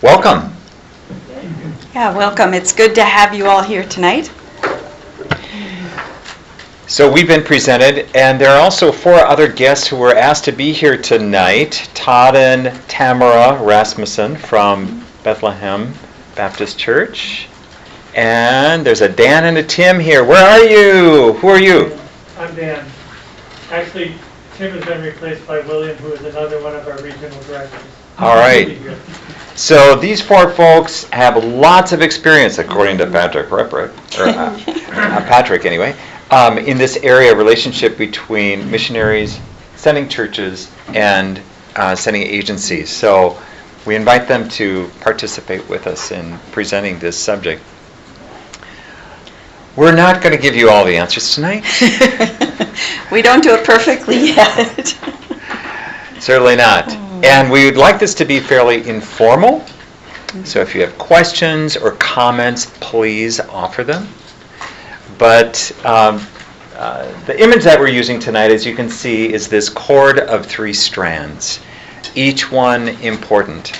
Welcome. Yeah, welcome. It's good to have you all here tonight. So we've been presented, and there are also 4 other guests who were asked to be here tonight. Todd and Tamara Rasmussen from Bethlehem Baptist Church. And there's a Dan and a Tim here. Where are you? Who are you? I'm Dan. Actually, Tim has been replaced by William, who is another one of our regional directors. All right. So these 4 folks have lots of experience, according to Patrick, Patrick anyway, in this area of relationship between missionaries, sending churches, and sending agencies. So we invite them to participate with us in presenting this subject. We're not going to give you all the answers tonight. We don't do it perfectly yet. Certainly not. And we would like this to be fairly informal. So if you have questions or comments, please offer them. But the image that we're using tonight, as you can see, is this chord of 3 strands, each one important.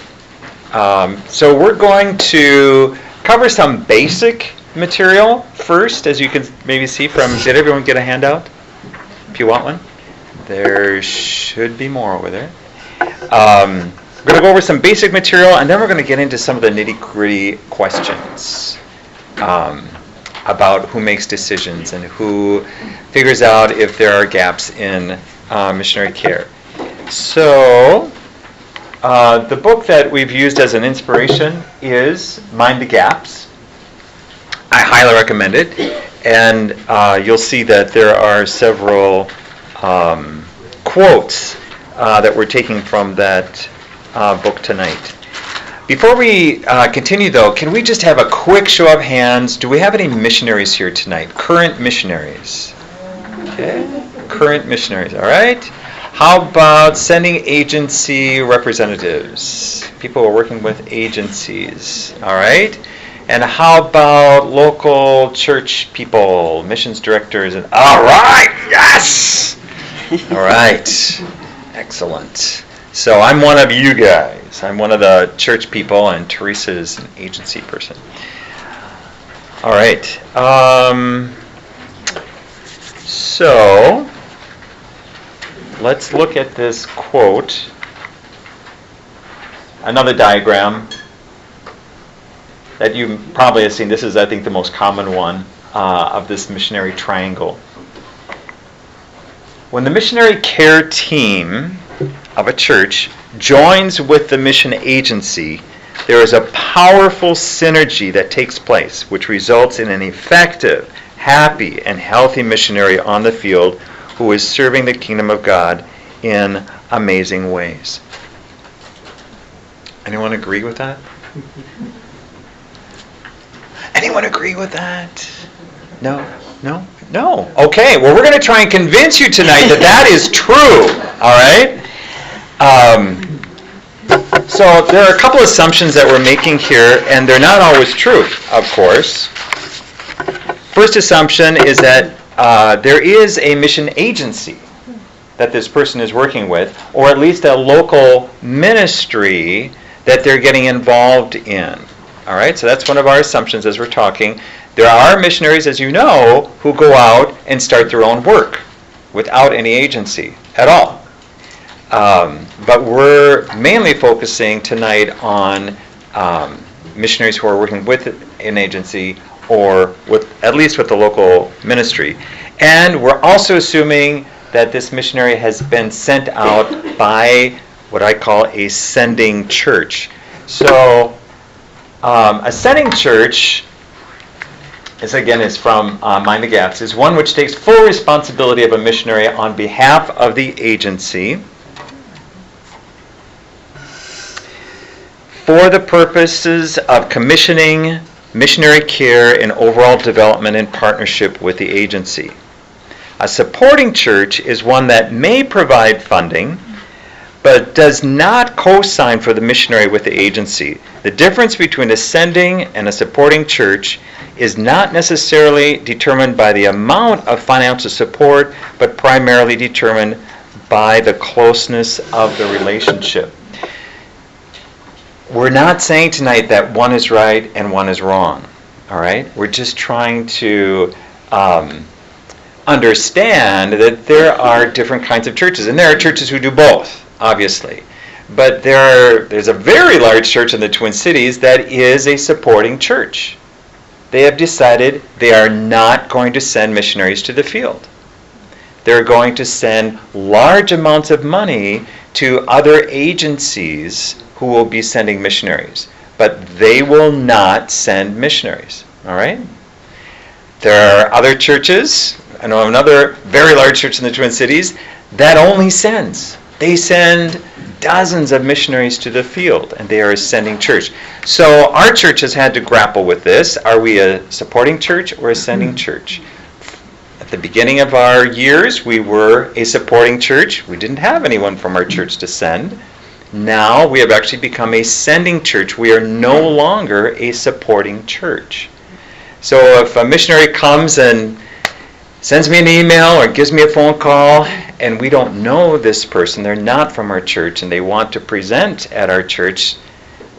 So we're going to cover some basic material first, as you can maybe see from, did everyone get a handout? If you want one. There should be more over there. We're going to go over some basic material, and then we're going to get into some of the nitty-gritty questions about who makes decisions and who figures out if there are gaps in missionary care. So the book that we've used as an inspiration is Mind the Gaps. I highly recommend it, and you'll see that there are several quotes that we're taking from that book tonight. Before we continue, though, can we just have a quick show of hands? Do we have any missionaries here tonight? Current missionaries? Okay, current missionaries, all right. How about sending agency representatives? People who are working with agencies, all right. And how about local church people, missions directors? And all right, yes! All right, excellent. So I'm one of you guys. I'm one of the church people, and Teresa's an agency person. All right. So let's look at this quote. Another diagram that you probably have seen. This is, I think, the most common one of this missionary triangle. When the missionary care team of a church joins with the mission agency, there is a powerful synergy that takes place, which results in an effective, happy, and healthy missionary on the field who is serving the kingdom of God in amazing ways. Anyone agree with that? Anyone agree with that? No? No? No. Okay, well, we're going to try and convince you tonight that that is true. All right? So there are a couple assumptions that we're making here, and they're not always true, of course. First assumption is that there is a mission agency that this person is working with, or at least a local ministry that they're getting involved in. All right, so that's one of our assumptions as we're talking. There are missionaries, as you know, who go out and start their own work without any agency at all. But we're mainly focusing tonight on missionaries who are working with an agency or with at least with the local ministry. And we're also assuming that this missionary has been sent out by what I call a sending church. So a sending church is from Mind the Gaps, is one which takes full responsibility of a missionary on behalf of the agency for the purposes of commissioning missionary care and overall development in partnership with the agency. A supporting church is one that may provide funding, but does not co-sign for the missionary with the agency. The difference between a sending and a supporting church is not necessarily determined by the amount of financial support, but primarily determined by the closeness of the relationship. we're not saying tonight that one is right and one is wrong, all right? We're just trying to understand that there are different kinds of churches, and there are churches who do both, obviously. But there's a very large church in the Twin Cities that is a supporting church. They have decided they are not going to send missionaries to the field. They're going to send large amounts of money to other agencies who will be sending missionaries. But they will not send missionaries, all right? There are other churches, I know of another very large church in the Twin Cities, that only sends. They send dozens of missionaries to the field, and they are a sending church. So our church has had to grapple with this. Are we a supporting church or a sending church? At the beginning of our years, we were a supporting church. We didn't have anyone from our church to send. Now we have actually become a sending church. We are no longer a supporting church. So if a missionary comes and sends me an email or gives me a phone call, and we don't know this person, they're not from our church, and they want to present at our church,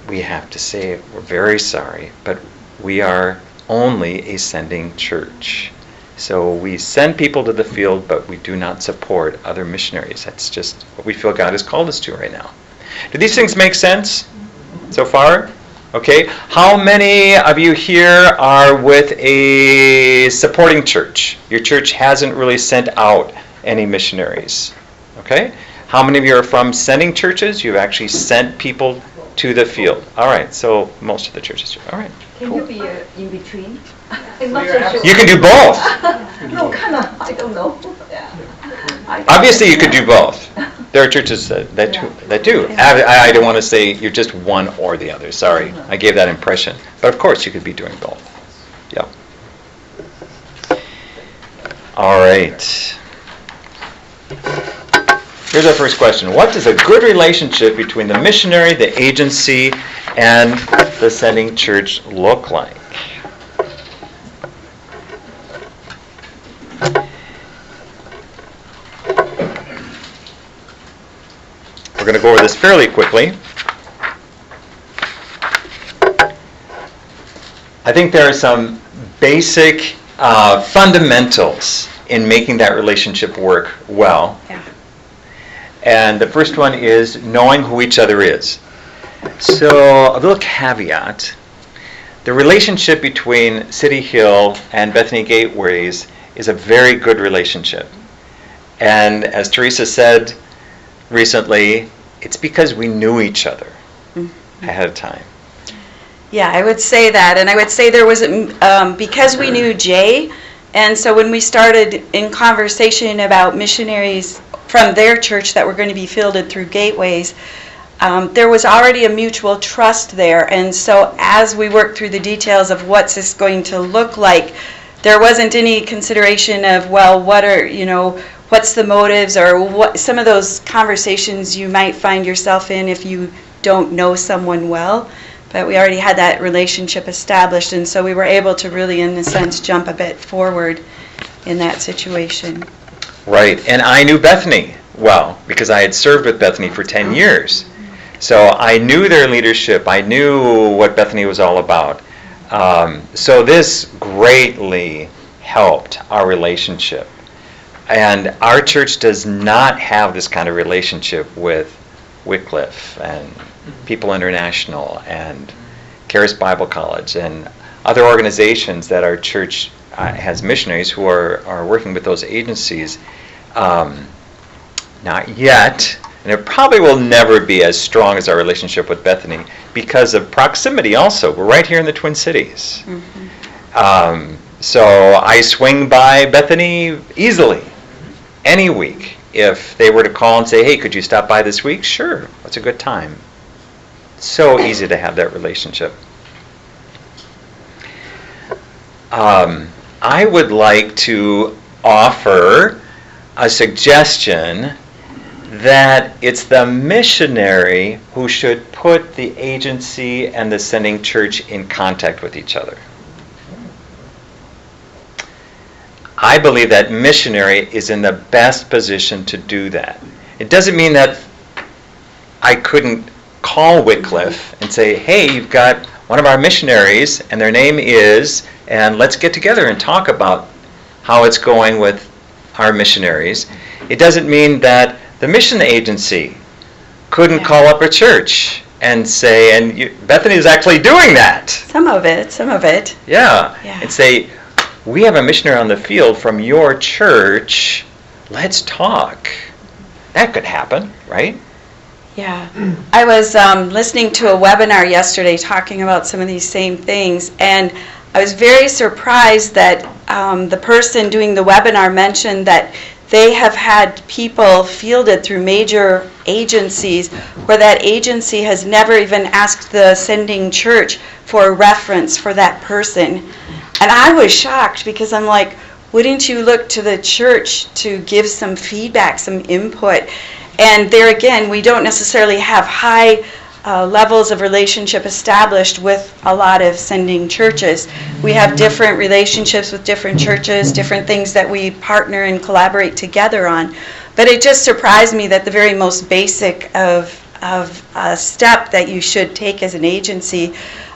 we have to say, we're very sorry, but we are only a sending church. So we send people to the field, but we do not support other missionaries. That's just what we feel God has called us to right now. Do these things make sense so far? Okay. How many of you here are with a supporting church? Your church hasn't really sent out any missionaries. Okay. How many of you are from sending churches? You've actually sent people to the field. All right. So most of the churches do. All right. Can Cool. you be in between? I'm not so sure. You can do both. No, kind of. I don't know. Obviously, you could do both. There are churches that do. I don't want to say you're just one or the other. Sorry, I gave that impression. But of course, you could be doing both. Yeah. All right. Here's our first question. What does a good relationship between the missionary, the agency, and the sending church look like? We're going to go over this fairly quickly. I think there are some basic fundamentals in making that relationship work well. Yeah. And the first one is knowing who each other is. So a little caveat. The relationship between City Hill and Bethany Gateways is a very good relationship. And as Teresa said recently, it's because we knew each other ahead of time. Yeah, I would say that. And I would say there was, because we knew Jay, and so when we started in conversation about missionaries from their church that were going to be fielded through Gateways, there was already a mutual trust there. And so as we worked through the details of what's this going to look like, there wasn't any consideration of, well, what's the motives, or what some of those conversations you might find yourself in if you don't know someone well. But we already had that relationship established, and so we were able to really, in a sense, jump a bit forward in that situation. Right, and I knew Bethany well because I had served with Bethany for 10 years. So I knew their leadership. I knew what Bethany was all about. So this greatly helped our relationship. And our church does not have this kind of relationship with Wycliffe and People International and Charis Bible College and other organizations that our church has missionaries who are working with those agencies. Not yet, and it probably will never be as strong as our relationship with Bethany because of proximity also. We're right here in the Twin Cities. Mm-hmm. So I swing by Bethany easily any week. If they were to call and say, hey, could you stop by this week? Sure, that's a good time. So easy to have that relationship. I would like to offer a suggestion that it's the missionary who should put the agency and the sending church in contact with each other. I believe that missionary is in the best position to do that. It doesn't mean that I couldn't call Wycliffe and say, hey, you've got one of our missionaries, and their name is, and let's get together and talk about how it's going with our missionaries. It doesn't mean that the mission agency couldn't call up a church and say, and Bethany is actually doing that. Some of it. Yeah. Yeah. And say, we have a missionary on the field from your church. Let's talk. That could happen, right? Yeah. I was listening to a webinar yesterday talking about some of these same things, and I was very surprised that the person doing the webinar mentioned that they have had people fielded through major agencies where that agency has never even asked the sending church for a reference for that person. And I was shocked because I'm like, wouldn't you look to the church to give some feedback, some input? And there again, we don't necessarily have high levels of relationship established with a lot of sending churches. We have different relationships with different churches, different things that we partner and collaborate together on. But it just surprised me that the very most basic of a step that you should take as an agency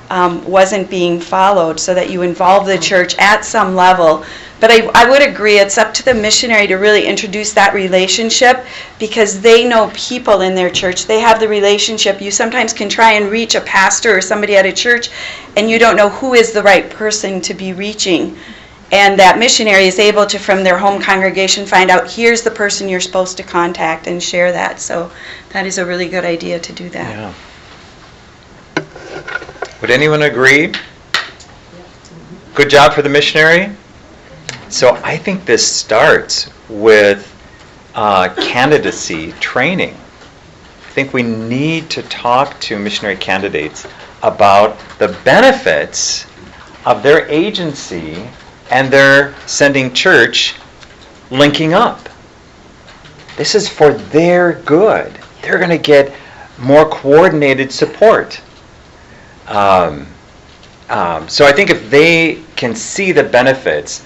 wasn't being followed, so that you involve the church at some level. But I would agree, it's up to the missionary to really introduce that relationship, because they know people in their church. They have the relationship. You sometimes can try and reach a pastor or somebody at a church, and you don't know who is the right person to be reaching. And that missionary is able to, from their home congregation, find out, here's the person you're supposed to contact, and share that. So that is a really good idea to do that. Yeah. Would anyone agree? Good job for the missionary. So I think this starts with candidacy training. I think we need to talk to missionary candidates about the benefits of their agency and their sending church linking up. This is for their good. They're going to get more coordinated support. So I think if they can see the benefits,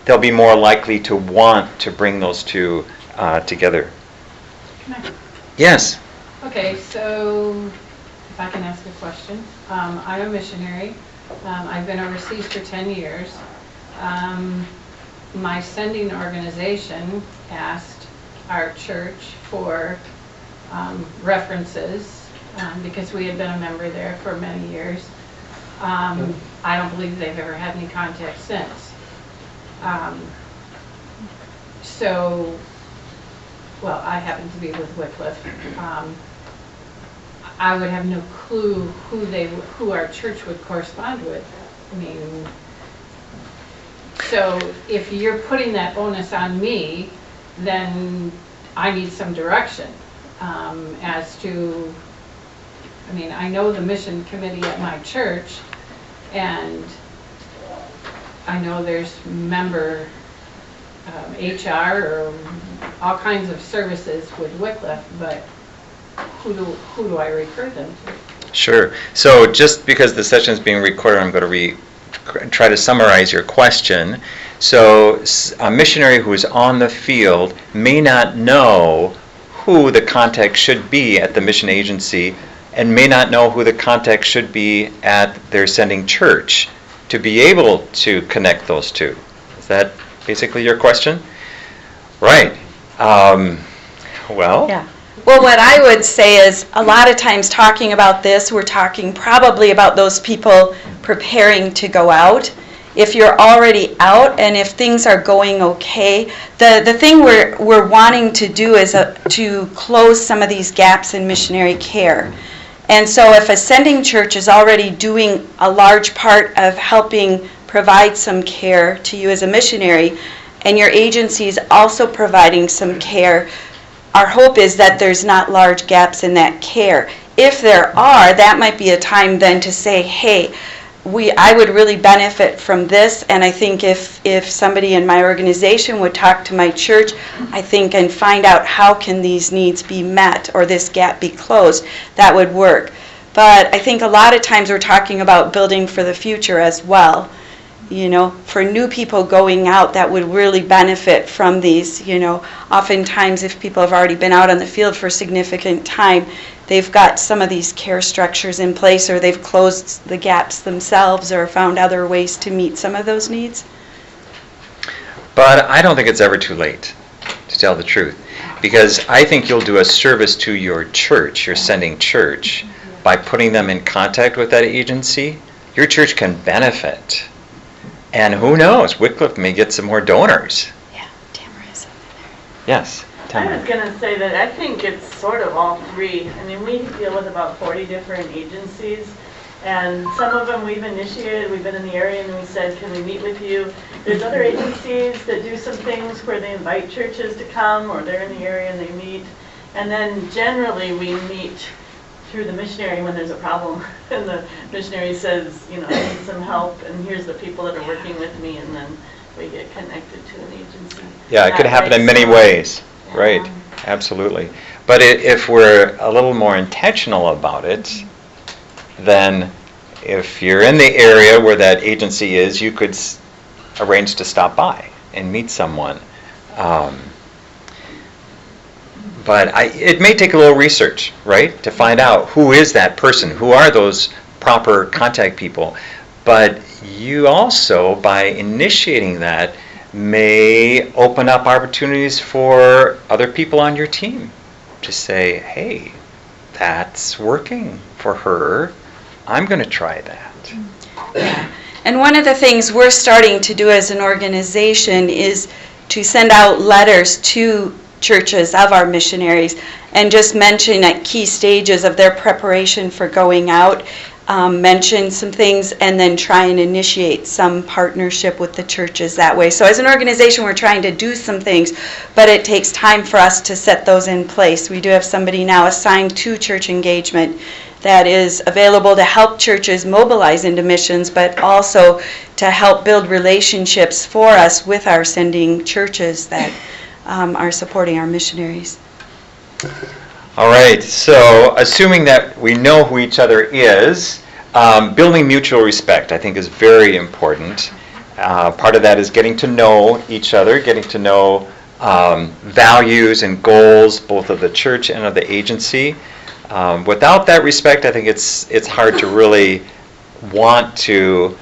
they'll be more likely to want to bring those two together. Can I? Yes. Okay, so if I can ask a question. I'm a missionary. I've been overseas for 10 years. My sending organization asked our church for references because we had been a member there for many years. I don't believe they've ever had any contact since. Well, I happen to be with Wycliffe. I would have no clue who our church would correspond with. I mean, so if you're putting that onus on me, then I need some direction as to, I mean, I know the mission committee at my church, and I know there's member HR or all kinds of services with Wycliffe, but who do I refer them to? Sure. So just because the session is being recorded, I'm going to try to summarize your question. So a missionary who is on the field may not know who the contact should be at the mission agency, and may not know who the contact should be at their sending church to be able to connect those two. Is that basically your question? Right. Well. Yeah. Well, what I would say is a lot of times talking about this, we're talking probably about those people preparing to go out. If you're already out and if things are going okay, the thing we're wanting to do is to close some of these gaps in missionary care. And so if a sending church is already doing a large part of helping provide some care to you as a missionary, and your agency is also providing some care, our hope is that there's not large gaps in that care. If there are, that might be a time then to say, hey, I would really benefit from this, and I think if somebody in my organization would talk to my church, I think, and find out how can these needs be met or this gap be closed, that would work. But I think a lot of times we're talking about building for the future as well. You know, for new people going out that would really benefit from these, you know. Oftentimes if people have already been out on the field for a significant time, they've got some of these care structures in place, or they've closed the gaps themselves, or found other ways to meet some of those needs. But I don't think it's ever too late, to tell the truth, because I think you'll do a service to your church, your sending church, by putting them in contact with that agency. Your church can benefit. And who knows, Wycliffe may get some more donors. Yeah, Tamara's over there. Yes, I Tamara. was going to say that I think it's sort of all three. I mean, we deal with about 40 different agencies, and some of them we've initiated. We've been in the area and we said, can we meet with you? There's other agencies that do some things where they invite churches to come, or they're in the area and they meet. And then generally we meet through the missionary when there's a problem. And the missionary says, you know, I need some help, and here's the people that are working with me, and then we get connected to an agency. Yeah, it could happen in many ways. Yeah. Right, absolutely. But if we're a little more intentional about it, then if you're in the area where that agency is, you could arrange to stop by and meet someone. But it may take a little research, right, to find out who is that person, who are those proper contact people. But you also, by initiating that, may open up opportunities for other people on your team to say, hey, that's working for her. I'm going to try that. Yeah. And one of the things we're starting to do as an organization is to send out letters to churches of our missionaries and just mention at key stages of their preparation for going out, mention some things, and then try and initiate some partnership with the churches that way. So as an organization, we're trying to do some things, but it takes time for us to set those in place. We do have somebody now assigned to church engagement that is available to help churches mobilize into missions, but also to help build relationships for us with our sending churches that are supporting our missionaries. All right, so assuming that we know who each other is, building mutual respect, I think, is very important. Part of that is getting to know each other, getting to know values and goals, both of the church and of the agency. Without that respect, I think it's hard to really want to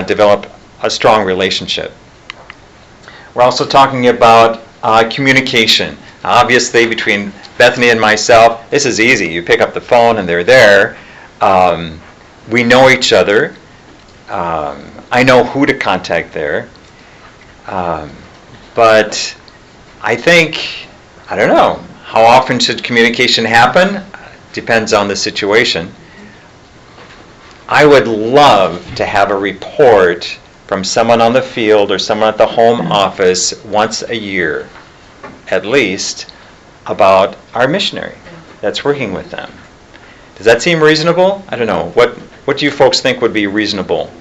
develop a strong relationship. We're also talking about communication. Obviously, between Bethany and myself, this is easy. You pick up the phone and they're there. We know each other. I know who to contact there. But I think, I don't know, how often should communication happen? Depends on the situation. I would love to have a report from someone on the field or someone at the home office once a year, at least, about our missionary that's working with them. Does that seem reasonable? I don't know. What do you folks think would be reasonable?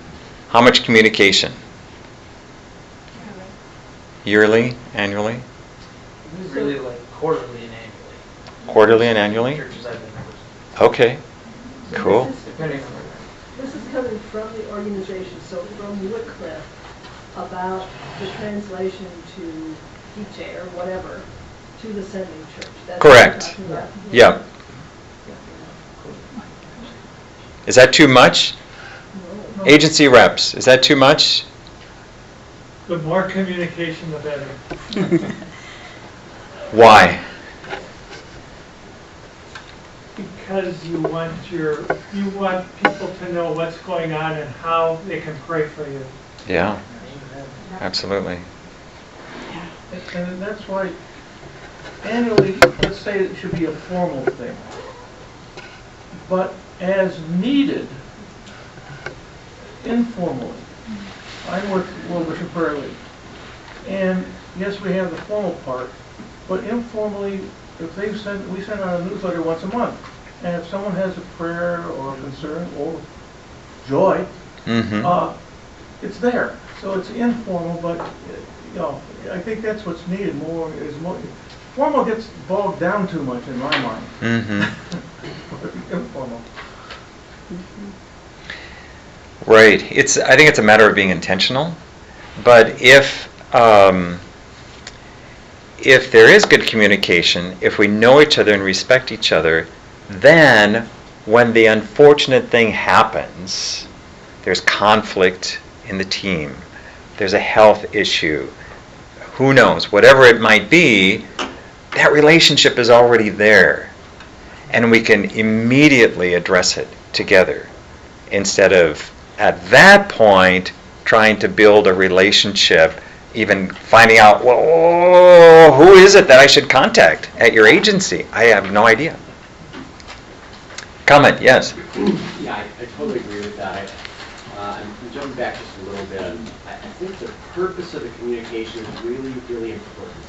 How much communication? Yearly? Annually? Really like quarterly and annually. Quarterly and annually? Churches I've been members Okay. So Cool. This is, depending on this is coming from the organization, so from Wycliffe, about the translation to DJ or whatever, to the sending church. That's what Correct. we're talking about. Yep. Is that too much? No. Agency reps, is that too much? The more communication, the better. Why? Because you want people to know what's going on and how they can pray for you. Yeah, absolutely. And that's why annually, let's say it should be a formal thing. But as needed, informally. I'm with World Mission Prayer League. And yes, we have the formal part, but informally, if we send out a newsletter once a month. And if someone has a prayer or a concern or joy, it's there. So it's informal, but I think that's what's needed more. Formal gets bogged down too much in my mind. Informal. Right. I think it's a matter of being intentional. But if there is good communication, if we know each other and respect each other, then when the unfortunate thing happens, there's conflict in the team, there's a health issue, who knows, whatever it might be, that relationship is already there. And we can immediately address it together instead of, at that point, trying to build a relationship, even finding out, well, who is it that I should contact at your agency? I have no idea. Comment, yes. Yeah, I totally agree with that. I'm jumping back just a little bit. I think the purpose of the communication is really, really important.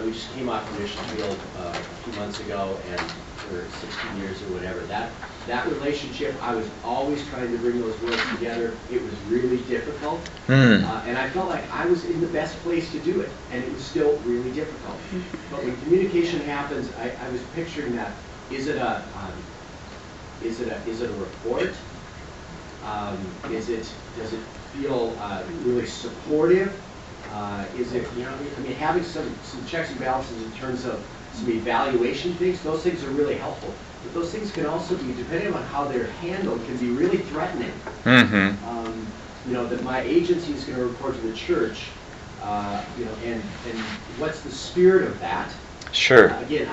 We just came off the mission field a few months ago, and for 16 years or whatever, that relationship, I was always trying to bring those worlds together. It was really difficult, and I felt like I was in the best place to do it, and it was still really difficult. But when communication happens, I was picturing that. Is it a report? Does it feel really supportive? Is it, having some checks and balances in terms of some evaluation things, those things are really helpful. But those things can also be, depending on how they're handled, can be really threatening. That my agency is going to report to the church, and what's the spirit of that? Sure. Again,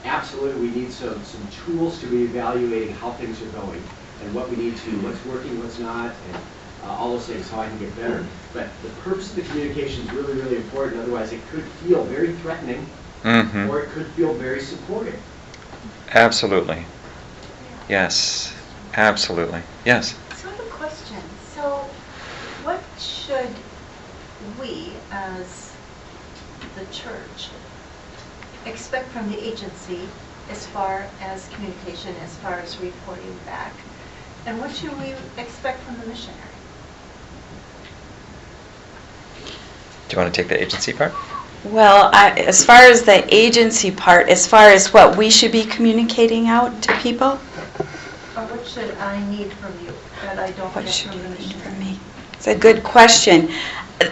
absolutely, we need some tools to be evaluating how things are going and what we need to, what's working, what's not, and all those things, how I can get better. But the purpose of the communication is really, really important. Otherwise, it could feel very threatening, or it could feel very supportive. Absolutely. Yes. Absolutely. Yes. So I have a question. So what should we, as the church, expect from the agency as far as communication, as far as reporting back? And what should we expect from the missionary? Do you want to take the agency part? Well, as far as the agency part, as far as what we should be communicating out to people? Or what should I need from you that I don't What get should from the you need missionary? from me? It's a good question.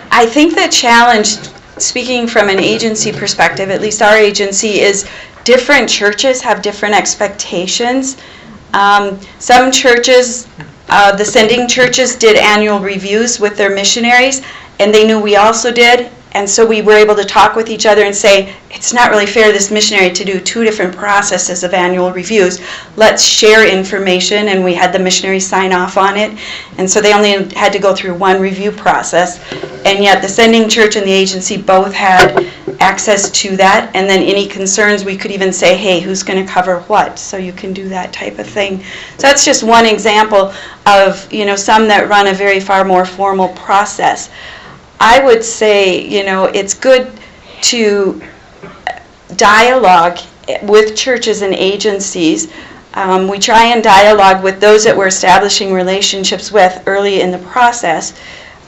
I think the challenge, speaking from an agency perspective, at least our agency, is different churches have different expectations. Some churches, the sending churches, did annual reviews with their missionaries, and they knew we also did. And so we were able to talk with each other and say, it's not really fair to this missionary to do 2 different processes of annual reviews. Let's share information, and we had the missionary sign off on it. And so they only had to go through 1 review process. And yet the sending church and the agency both had access to that. And then any concerns, we could even say, hey, who's going to cover what? So you can do that type of thing. So that's just one example of, some that run a very far more formal process. I would say, it's good to dialogue with churches and agencies. We try and dialogue with those that we're establishing relationships with early in the process.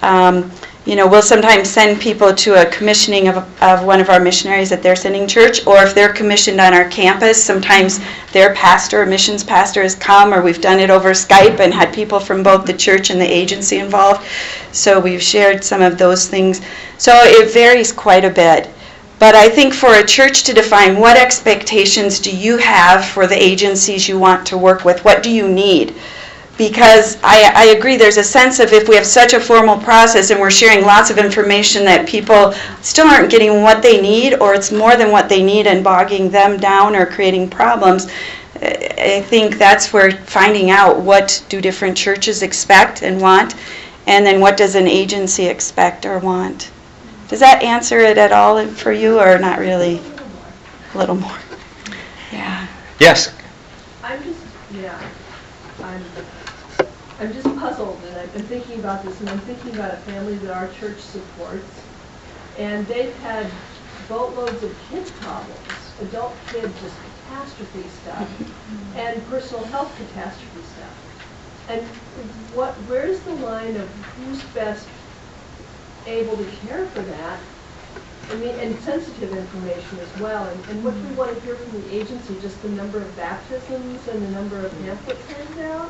We'll sometimes send people to a commissioning of one of our missionaries at their sending church, or if they're commissioned on our campus, sometimes their pastor or missions pastor has come, or we've done it over Skype and had people from both the church and the agency involved. So we've shared some of those things. So it varies quite a bit. But I think for a church to define what expectations do you have for the agencies you want to work with, what do you need? Because I agree, there's a sense of if we have such a formal process and we're sharing lots of information that people still aren't getting what they need, or it's more than what they need and bogging them down or creating problems, I think that's where finding out what do different churches expect and want, and then what does an agency expect or want. Does that answer it at all for you, or not really? A little more. Yeah. Yes. I'm just puzzled, and I've been thinking about this, and I'm thinking about a family that our church supports, and they've had boatloads of kid problems, adult kid just catastrophe stuff, and personal health catastrophe stuff. And where's the line of who's best able to care for that? And sensitive information as well. And what do we want to hear from the agency? Just the number of baptisms and the number of pamphlets handed out?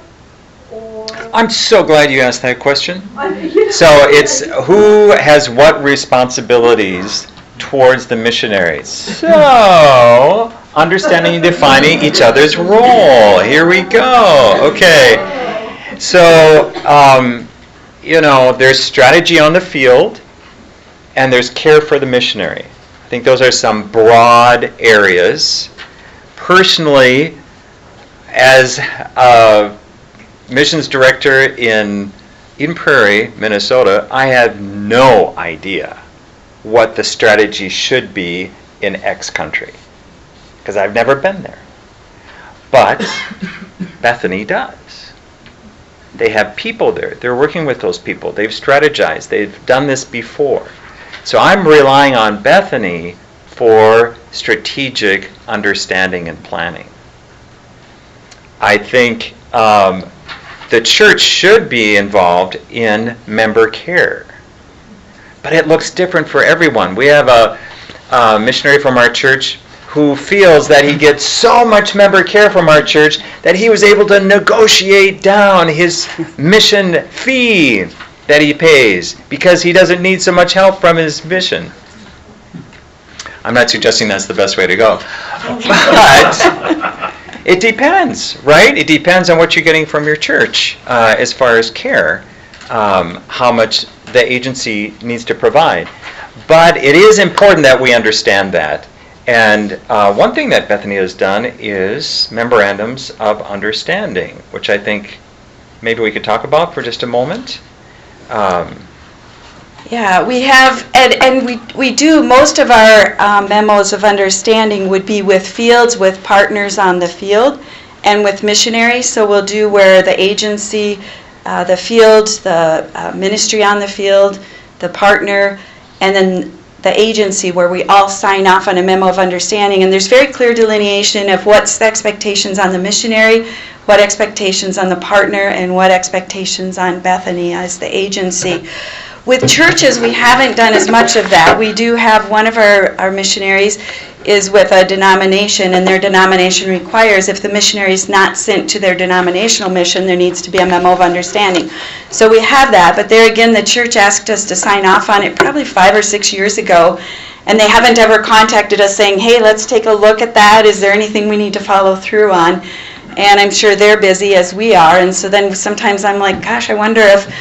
Or I'm so glad you asked that question. Yeah. So it's who has what responsibilities towards the missionaries. So understanding and defining each other's role. Here we go. Okay. So, there's strategy on the field, and there's care for the missionary. I think those are some broad areas. Personally, as a missions director in Eden Prairie, Minnesota, I have no idea what the strategy should be in X country, because I've never been there. But Bethany does. They have people there. They're working with those people. They've strategized. They've done this before. So I'm relying on Bethany for strategic understanding and planning. I think the church should be involved in member care. But it looks different for everyone. We have a missionary from our church who feels that he gets so much member care from our church that he was able to negotiate down his mission fee that he pays because he doesn't need so much help from his mission. I'm not suggesting that's the best way to go. But it depends, right? It depends on what you're getting from your church as far as care, how much the agency needs to provide. But it is important that we understand that. And one thing that Bethany has done is memorandums of understanding, which I think maybe we could talk about for just a moment. Yeah, we have, and we do, most of our memos of understanding would be with fields, with partners on the field, and with missionaries. So we'll do where the agency, the field, the ministry on the field, the partner, and then the agency where we all sign off on a memo of understanding. And there's very clear delineation of what's the expectations on the missionary, what expectations on the partner, and what expectations on Bethany as the agency. With churches, we haven't done as much of that. We do have one of our missionaries is with a denomination, and their denomination requires if the missionary is not sent to their denominational mission, there needs to be a memo of understanding. So we have that, but there again, the church asked us to sign off on it probably 5 or 6 years ago, and they haven't ever contacted us saying, hey, let's take a look at that. Is there anything we need to follow through on? And I'm sure they're busy as we are, and so then sometimes I'm like, gosh, I wonder if,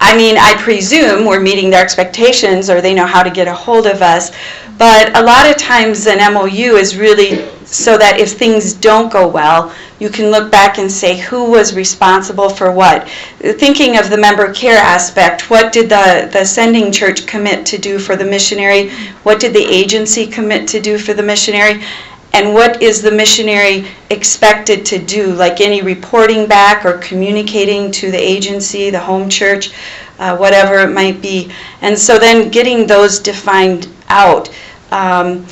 I presume we're meeting their expectations or they know how to get a hold of us. But a lot of times an MOU is really so that if things don't go well, you can look back and say who was responsible for what. Thinking of the member care aspect, what did the sending church commit to do for the missionary? What did the agency commit to do for the missionary? And what is the missionary expected to do, like any reporting back or communicating to the agency, the home church, whatever it might be. And so then getting those defined out. And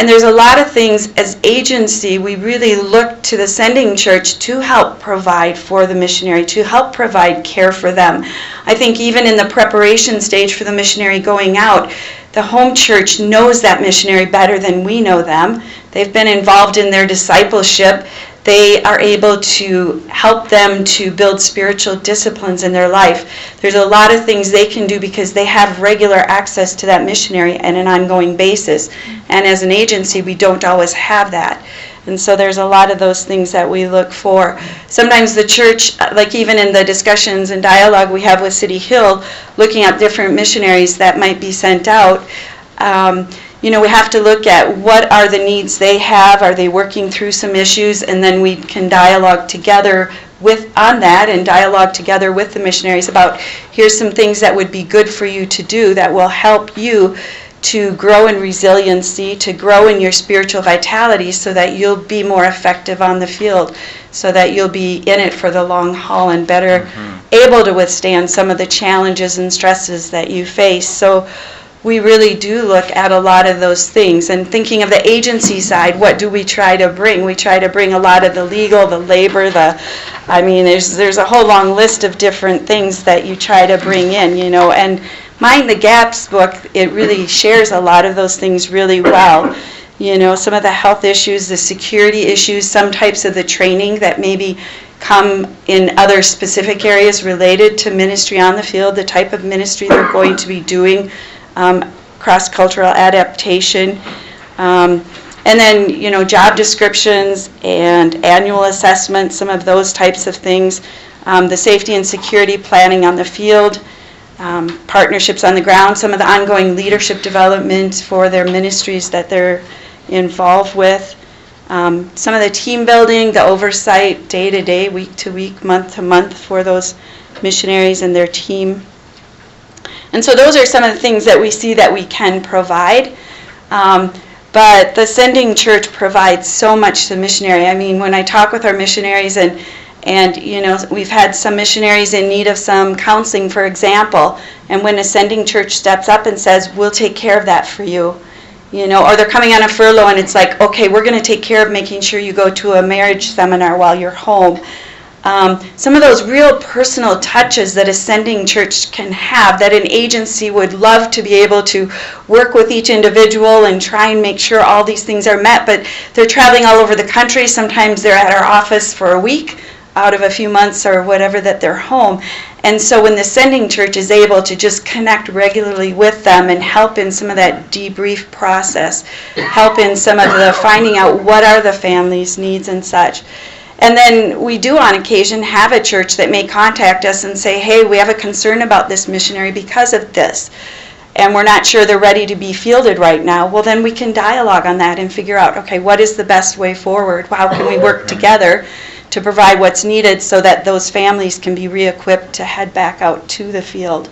there's a lot of things as agency, we really look to the sending church to help provide for the missionary, to help provide care for them. I think even in the preparation stage for the missionary going out, the home church knows that missionary better than we know them. They've been involved in their discipleship. They are able to help them to build spiritual disciplines in their life. There's a lot of things they can do because they have regular access to that missionary on an ongoing basis. And as an agency, we don't always have that. And so there's a lot of those things that we look for. Sometimes the church, like even in the discussions and dialogue we have with City Hill, looking at different missionaries that might be sent out, we have to look at what are the needs they have, are they working through some issues, and then we can dialogue together on that and dialogue together with the missionaries about here's some things that would be good for you to do that will help you to grow in resiliency, to grow in your spiritual vitality so that you'll be more effective on the field, so that you'll be in it for the long haul and better able to withstand some of the challenges and stresses that you face. So we really do look at a lot of those things. And thinking of the agency side, what do we try to bring? We try to bring a lot of the legal, the labor, there's a whole long list of different things that you try to bring in, and Mind the Gaps book, it really shares a lot of those things really well. Some of the health issues, the security issues, some types of the training that maybe come in other specific areas related to ministry on the field, the type of ministry they're going to be doing, cross-cultural adaptation. And then, job descriptions and annual assessments, some of those types of things. The safety and security planning on the field, partnerships on the ground, some of the ongoing leadership development for their ministries that they're involved with. Some of the team building, the oversight day to day, week to week, month to month for those missionaries and their team. And so those are some of the things that we see that we can provide. But the sending church provides so much to the missionary. I mean, when I talk with our missionaries and we've had some missionaries in need of some counseling, for example, and when a sending church steps up and says, we'll take care of that for you, or they're coming on a furlough and it's like, okay, we're going to take care of making sure you go to a marriage seminar while you're home. Some of those real personal touches that a sending church can have, that an agency would love to be able to work with each individual and try and make sure all these things are met, but they're traveling all over the country. Sometimes they're at our office for a week out of a few months or whatever that they're home. And so when the sending church is able to just connect regularly with them and help in some of that debrief process, help in some of the finding out what are the family's needs and such. And then we do on occasion have a church that may contact us and say, hey, we have a concern about this missionary because of this, and we're not sure they're ready to be fielded right now. Well, then we can dialogue on that and figure out, okay, what is the best way forward? How can we work together to provide what's needed so that those families can be re-equipped to head back out to the field?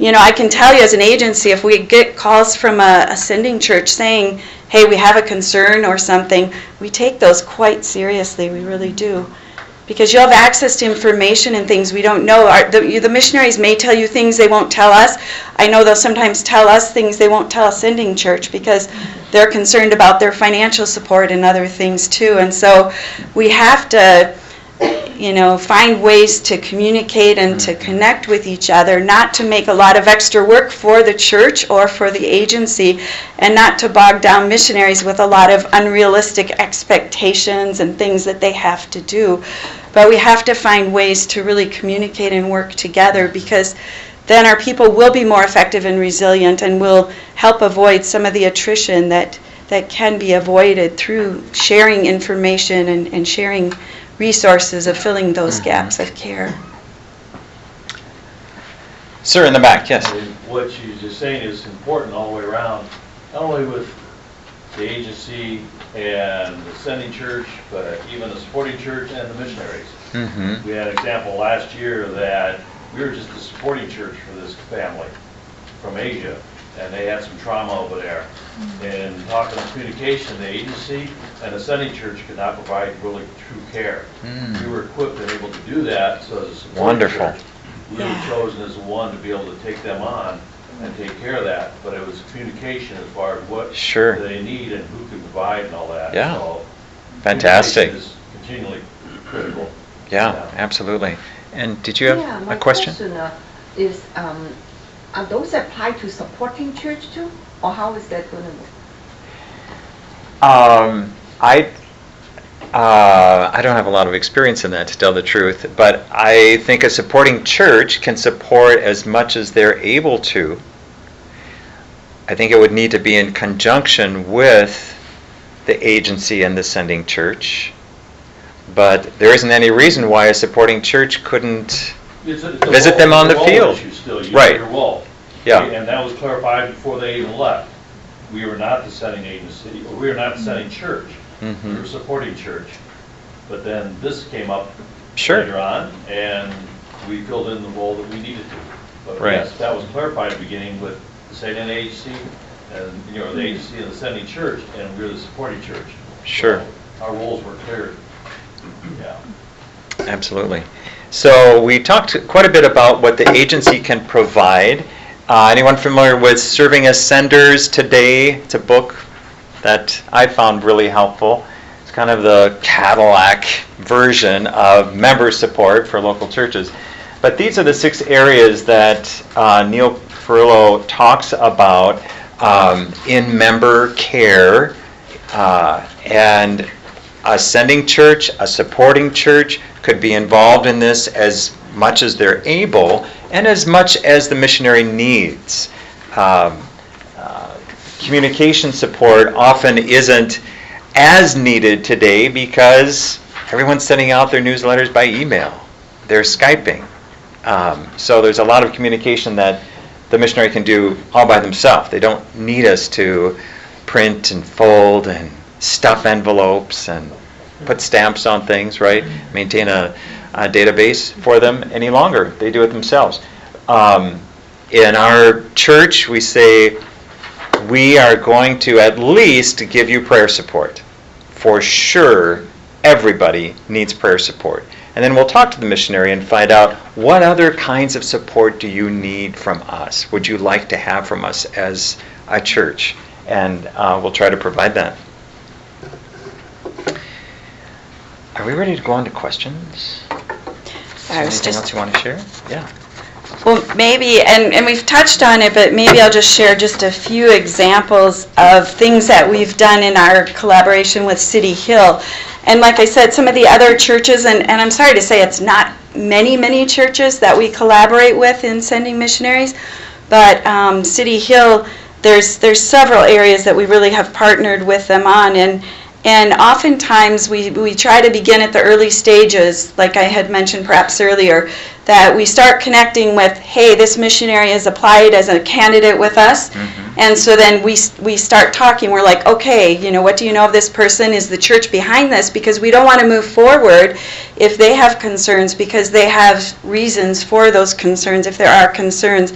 I can tell you as an agency, if we get calls from a sending church saying, hey, we have a concern or something, we take those quite seriously. We really do. Because you'll have access to information and things we don't know. The missionaries may tell you things they won't tell us. I know they'll sometimes tell us things they won't tell a sending church because they're concerned about their financial support and other things too. And so we have to find ways to communicate and to connect with each other, not to make a lot of extra work for the church or for the agency, and not to bog down missionaries with a lot of unrealistic expectations and things that they have to do. But we have to find ways to really communicate and work together, because then our people will be more effective and resilient and will help avoid some of the attrition that can be avoided through sharing information and sharing resources of filling those gaps of care. Sir, in the back, yes. What you're just saying is important all the way around, not only with the agency and the sending church, but even the supporting church and the missionaries. Mm-hmm. We had an example last year that we were just the supporting church for this family from Asia, and they had some trauma over there. And talking of communication, the agency and the sending church could not provide really true care. We were equipped and able to do that, so as a supporting Wonderful. church, we were chosen as the one to be able to take them on and take care of that. But it was communication as far as what they need and who can provide and all that. Yeah. So fantastic. communication is continually critical. Yeah, absolutely. And did you have a question? My question is, are those applied to supporting church too? Or how is that going to work? I don't have a lot of experience in that, to tell the truth, but I think a supporting church can support as much as they're able to. I think it would need to be in conjunction with the agency and the sending church, but there isn't any reason why a supporting church couldn't visit them on the field. Right. Your role. Yeah. And that was clarified before they even left. We were not the sending agency, or we were not the sending church. Mm-hmm. We were supporting church. But then this came up later on, and we filled in the role that we needed to. But yes, that was clarified at the beginning with the sending agency, and the agency and the sending church, and we were the supporting church. Sure. So our roles were clear. Yeah. Absolutely. So we talked quite a bit about what the agency can provide. Anyone familiar with Serving as Senders Today? It's a book that I found really helpful. It's kind of the Cadillac version of member support for local churches. But these are the 6 areas that Neil Ferrillo talks about in member care, and a sending church, a supporting church could be involved in this as much as they're able and as much as the missionary needs. Communication support often isn't as needed today because everyone's sending out their newsletters by email. They're Skyping. So there's a lot of communication that the missionary can do all by themselves. They don't need us to print and fold and stuff envelopes and put stamps on things, right? Maintain a database for them any longer. They do it themselves. In our church, we say we are going to at least give you prayer support. For sure, everybody needs prayer support. And then we'll talk to the missionary and find out what other kinds of support do you need from us? Would you like to have from us as a church? And we'll try to provide that. Are we ready to go on to questions? Anything else you want to share? Yeah. Well, maybe, and we've touched on it, but maybe I'll just share just a few examples of things that we've done in our collaboration with City Hill. And like I said, some of the other churches, and I'm sorry to say it's not many churches that we collaborate with in sending missionaries, but City Hill, there's several areas that we really have partnered with them on, and oftentimes we try to begin at the early stages, like I had mentioned perhaps earlier, that we start connecting with, hey, this missionary has applied as a candidate with us, and so then we start talking. We're like, okay, what do you know of this person? Is the church behind this? Because we don't want to move forward if they have concerns, because they have reasons for those concerns if there are concerns.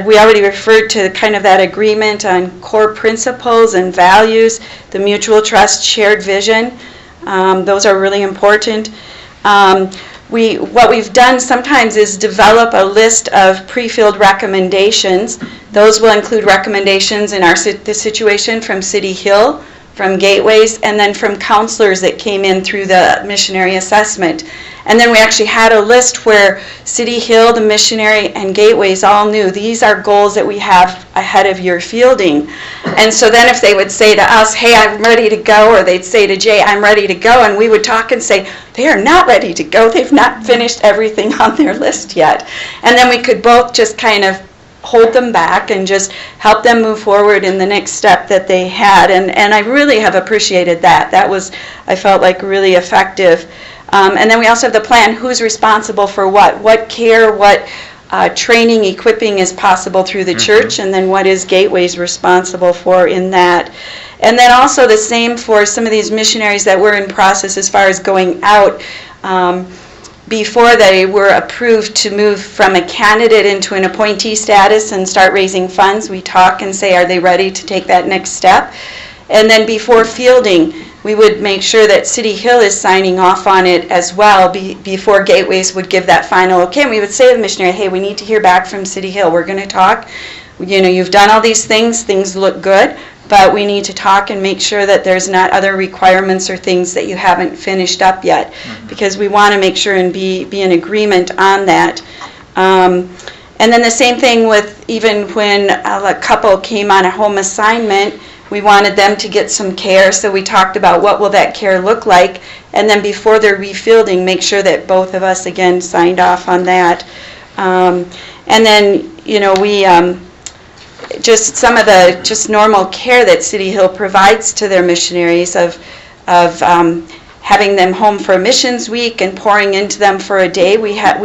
We already referred to kind of that agreement on core principles and values, the mutual trust, shared vision. Those are really important. What we've done sometimes is develop a list of pre-filled recommendations. Those will include recommendations in this situation from City Hill, from Gateways, and then from counselors that came in through the missionary assessment. And then we actually had a list where City Hill, the missionary, and Gateways all knew these are goals that we have ahead of your fielding. And so then if they would say to us, hey, I'm ready to go, or they'd say to Jay, I'm ready to go, and we would talk and say, they are not ready to go. They've not finished everything on their list yet. And then we could both just kind of hold them back and just help them move forward in the next step that they had. And I really have appreciated that. That was, I felt like, really effective. And then we also have the plan, who's responsible for what care, what training, equipping is possible through the church, and then what is Gateways responsible for in that. And then also the same for some of these missionaries that were in process as far as going out. Before they were approved to move from a candidate into an appointee status and start raising funds, we talk and say, are they ready to take that next step? And then before fielding, we would make sure that City Hill is signing off on it as well before Gateways would give that final okay. And we would say to the missionary, hey, we need to hear back from City Hill. We're going to talk. You've done all these things look good, but we need to talk and make sure that there's not other requirements or things that you haven't finished up yet, because we want to make sure and be in agreement on that. And then the same thing with even when a couple came on a home assignment, we wanted them to get some care, so we talked about what will that care look like, and then before they're refielding, make sure that both of us again signed off on that. And then we just some of the just normal care that City Hill provides to their missionaries of having them home for a missions week and pouring into them for a day. We have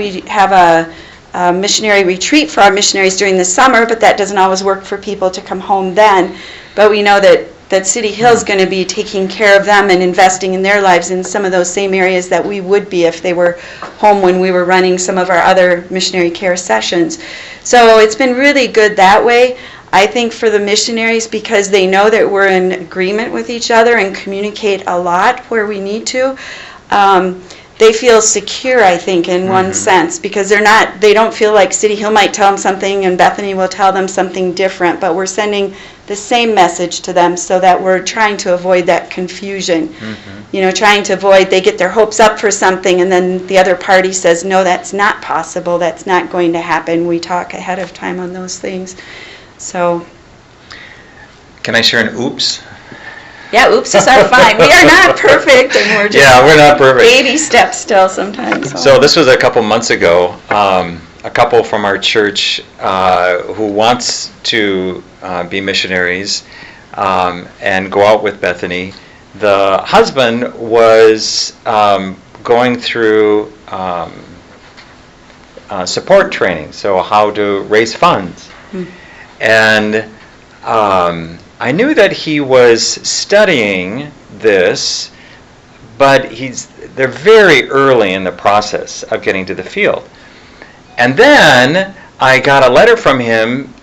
a missionary retreat for our missionaries during the summer, but that doesn't always work for people to come home then. But we know that City Hill is going to be taking care of them and investing in their lives in some of those same areas that we would be if they were home when we were running some of our other missionary care sessions. So it's been really good that way, I think, for the missionaries, because they know that we're in agreement with each other and communicate a lot where we need to. They feel secure, I think, in one sense, because they don't feel like City Hill might tell them something and Bethany will tell them something different, but we're sending the same message to them so that we're trying to avoid that confusion. Trying to avoid they get their hopes up for something and then the other party says, no, that's not possible, that's not going to happen. We talk ahead of time on those things. So. Can I share an oops? Yeah, oopses are fine. We are not perfect, and we're just we're not perfect. Baby steps still sometimes. So this was a couple months ago. A couple from our church who wants to be missionaries and go out with Bethany. the husband was going through support training, so how to raise funds. And I knew that he was studying this, but they're very early in the process of getting to the field. And then I got a letter from him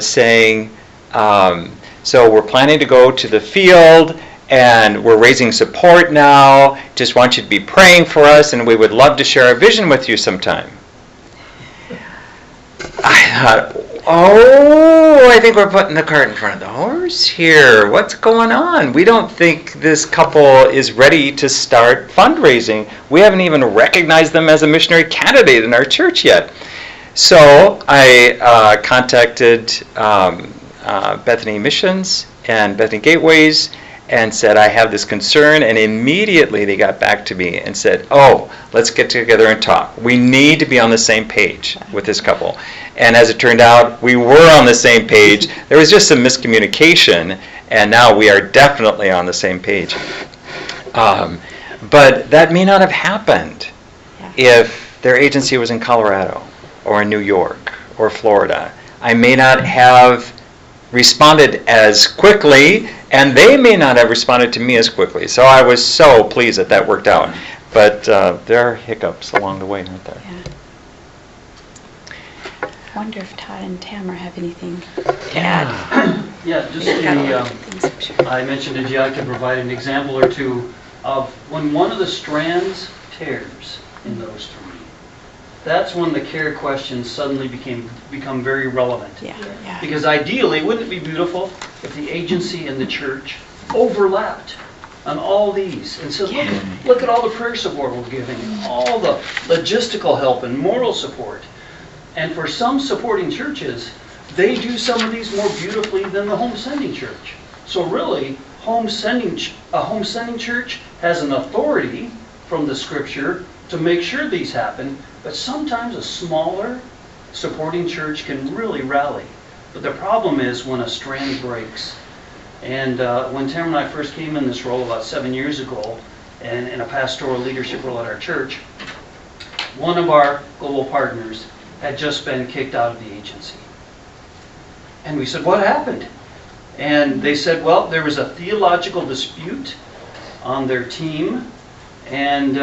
saying, so we're planning to go to the field, and we're raising support now. Just want you to be praying for us, and we would love to share our vision with you sometime. I thought, oh, I think we're putting the cart in front of the horse here. What's going on? We don't think this couple is ready to start fundraising. We haven't even recognized them as a missionary candidate in our church yet. So I contacted Bethany Missions and Bethany Gateways and said, I have this concern, and immediately they got back to me and said, oh, let's get together and talk. We need to be on the same page with this couple. And as it turned out, we were on the same page. There was just some miscommunication, and now we are definitely on the same page. But that may not have happened if their agency was in Colorado or in New York or Florida. I may not have responded as quickly, and they may not have responded to me as quickly. So I was so pleased that that worked out. But there are hiccups along the way, aren't there? Yeah. I wonder if Todd and Tamara have anything to add. Yeah, just I mentioned to you I could provide an example or two of when one of the strands tears in those three. That's when the care questions suddenly become very relevant. Yeah. Because ideally, wouldn't it be beautiful if the agency and the church overlapped on all these? And so look at all the prayer support we're giving, all the logistical help and moral support. And for some supporting churches, they do some of these more beautifully than the home sending church. So really, a home sending church has an authority from the scripture to make sure these happen, but sometimes a smaller supporting church can really rally. But the problem is when a strand breaks. And when Tamara and I first came in this role about 7 years ago, and in a pastoral leadership role at our church, one of our global partners had just been kicked out of the agency. And we said, what happened? And they said, well, there was a theological dispute on their team, and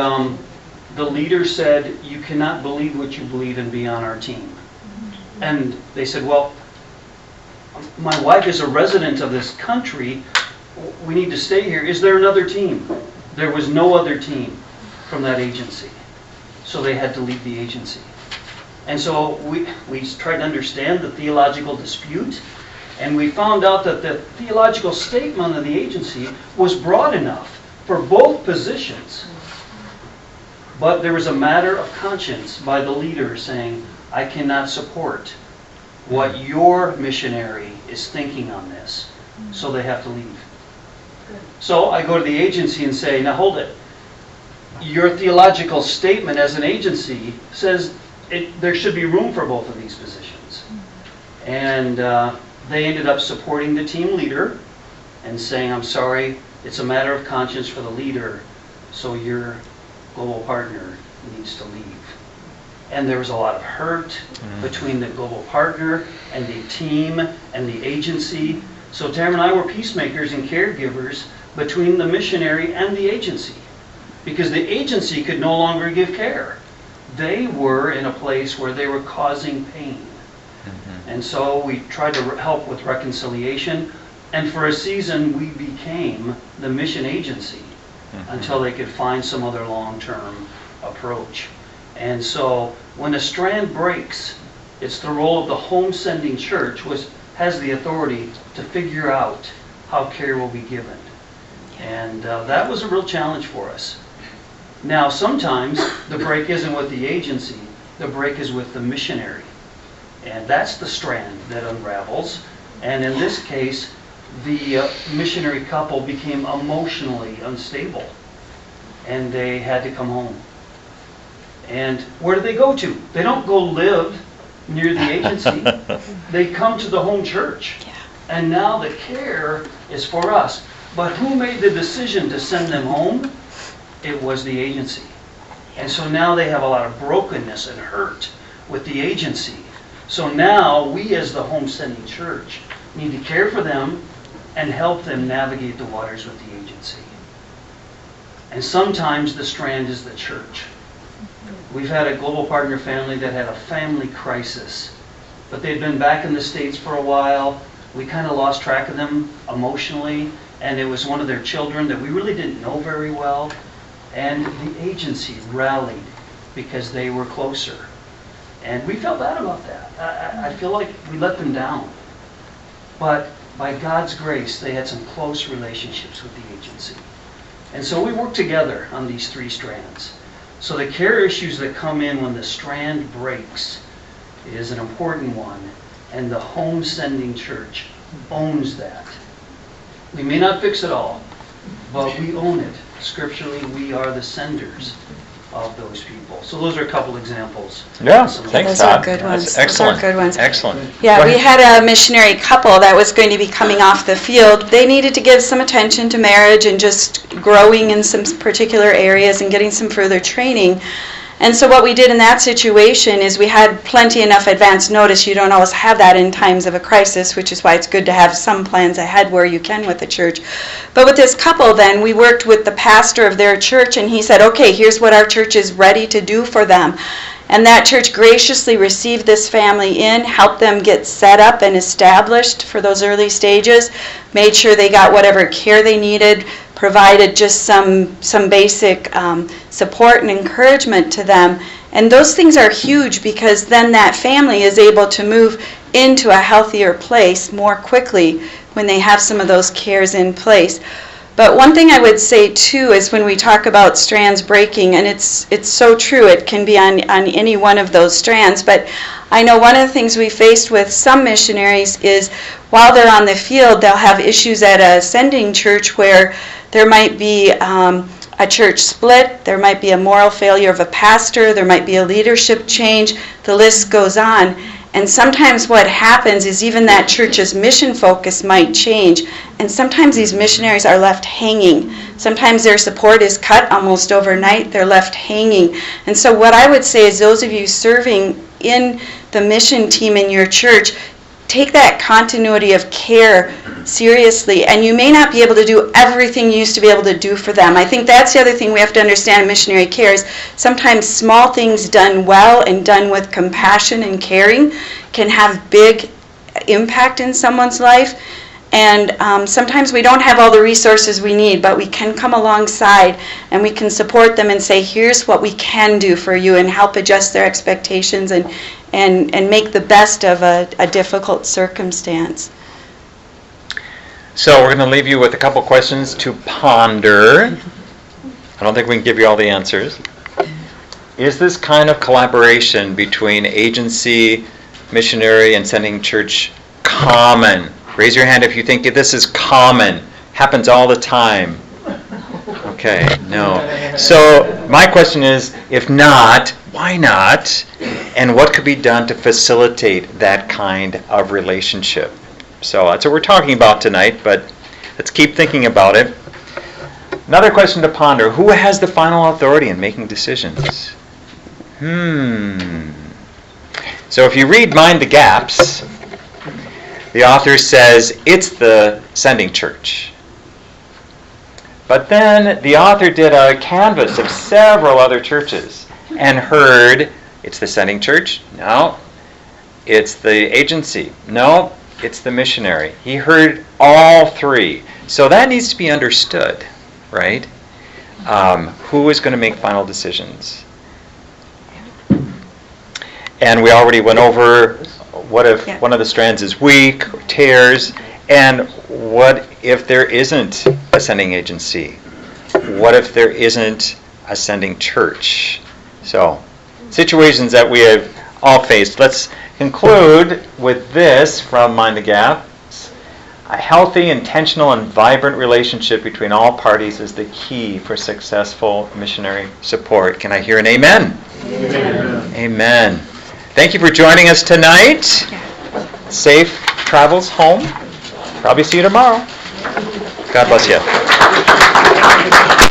the leader said, you cannot believe what you believe and be on our team. And they said, well, my wife is a resident of this country. We need to stay here. Is there another team? There was no other team from that agency. So they had to leave the agency. And so we tried to understand the theological dispute, and we found out that the theological statement of the agency was broad enough for both positions. But there was a matter of conscience by the leader saying, I cannot support what your missionary is thinking on this. So they have to leave. So I go to the agency and say, now hold it. Your theological statement as an agency says there should be room for both of these positions. And they ended up supporting the team leader and saying, I'm sorry, it's a matter of conscience for the leader, so your global partner needs to leave. And there was a lot of hurt between the global partner and the team and the agency. So Tamara and I were peacemakers and caregivers between the missionary and the agency, because the agency could no longer give care. They were in a place where they were causing pain. And so we tried to help with reconciliation, and for a season we became the mission agency until they could find some other long-term approach. And so when a strand breaks, it's the role of the home sending church, which has the authority to figure out how care will be given. And that was a real challenge for us. Now sometimes the break isn't with the agency, the break is with the missionary. And that's the strand that unravels. And in this case, the missionary couple became emotionally unstable, and they had to come home. And where do they go to? They don't go live near the agency. They come to the home church. And now the care is for us. But who made the decision to send them home? It was the agency. And so now they have a lot of brokenness and hurt with the agency. So now we as the home sending church need to care for them and help them navigate the waters with the agency. And sometimes the strand is the church. We've had a global partner family that had a family crisis, but they'd been back in the States for a while. We kind of lost track of them emotionally, and it was one of their children that we really didn't know very well. And the agency rallied because they were closer. And we felt bad about that. I feel like we let them down. But by God's grace, they had some close relationships with the agency. And so we worked together on these 3 strands. So the care issues that come in when the strand breaks is an important one. And the home sending church owns that. We may not fix it all, but we own it. Scripturally, we are the senders of those people. So those are a couple examples. Yeah, thanks, Those are Todd. good ones. That's excellent. Those are good ones. Excellent. Yeah, Go we ahead. had a missionary couple that was going to be coming off the field. They needed to give some attention to marriage and just growing in some particular areas and getting some further training. And so what we did in that situation is we had plenty enough advance notice. You don't always have that in times of a crisis, which is why it's good to have some plans ahead where you can with the church. But with this couple then, we worked with the pastor of their church, and he said, okay, here's what our church is ready to do for them. And that church graciously received this family in, helped them get set up and established for those early stages, made sure they got whatever care they needed, provided just some basic support and encouragement to them. And those things are huge because then that family is able to move into a healthier place more quickly when they have some of those cares in place. But one thing I would say too is when we talk about strands breaking, and it's so true, it can be on any one of those strands, but I know one of the things we faced with some missionaries is while they're on the field, they'll have issues at a sending church where there might be a church split, there might be a moral failure of a pastor, there might be a leadership change, the list goes on. And sometimes what happens is even that church's mission focus might change, and sometimes these missionaries are left hanging. Sometimes their support is cut almost overnight, they're left hanging. And so what I would say is those of you serving in the mission team in your church, take that continuity of care seriously, and you may not be able to do everything you used to be able to do for them. I think that's the other thing we have to understand in missionary care is sometimes small things done well and done with compassion and caring can have big impact in someone's life. And sometimes we don't have all the resources we need, but we can come alongside and we can support them and say, here's what we can do for you, and help adjust their expectations and make the best of a difficult circumstance. So we're going to leave you with a couple questions to ponder. I don't think we can give you all the answers. Is this kind of collaboration between agency, missionary, and sending church common? Raise your hand if you think this is common. Happens all the time. Okay, no. So my question is, if not, why not? And what could be done to facilitate that kind of relationship? So that's what we're talking about tonight, but let's keep thinking about it. Another question to ponder. Who has the final authority in making decisions? So if you read Mind the Gaps, the author says it's the sending church. But then the author did a canvass of several other churches and heard it's the sending church? No. It's the agency? No. It's the missionary. He heard all 3. So that needs to be understood, right? Who is going to make final decisions? And we already went over what if one of the strands is weak or tears, and what if there isn't a sending agency? What if there isn't a sending church? So, situations that we have all faced. Let's conclude with this from Mind the Gaps. A healthy, intentional, and vibrant relationship between all parties is the key for successful missionary support. Can I hear an amen? Amen. Amen. Thank you for joining us tonight. Safe travels home. Probably see you tomorrow. God bless you.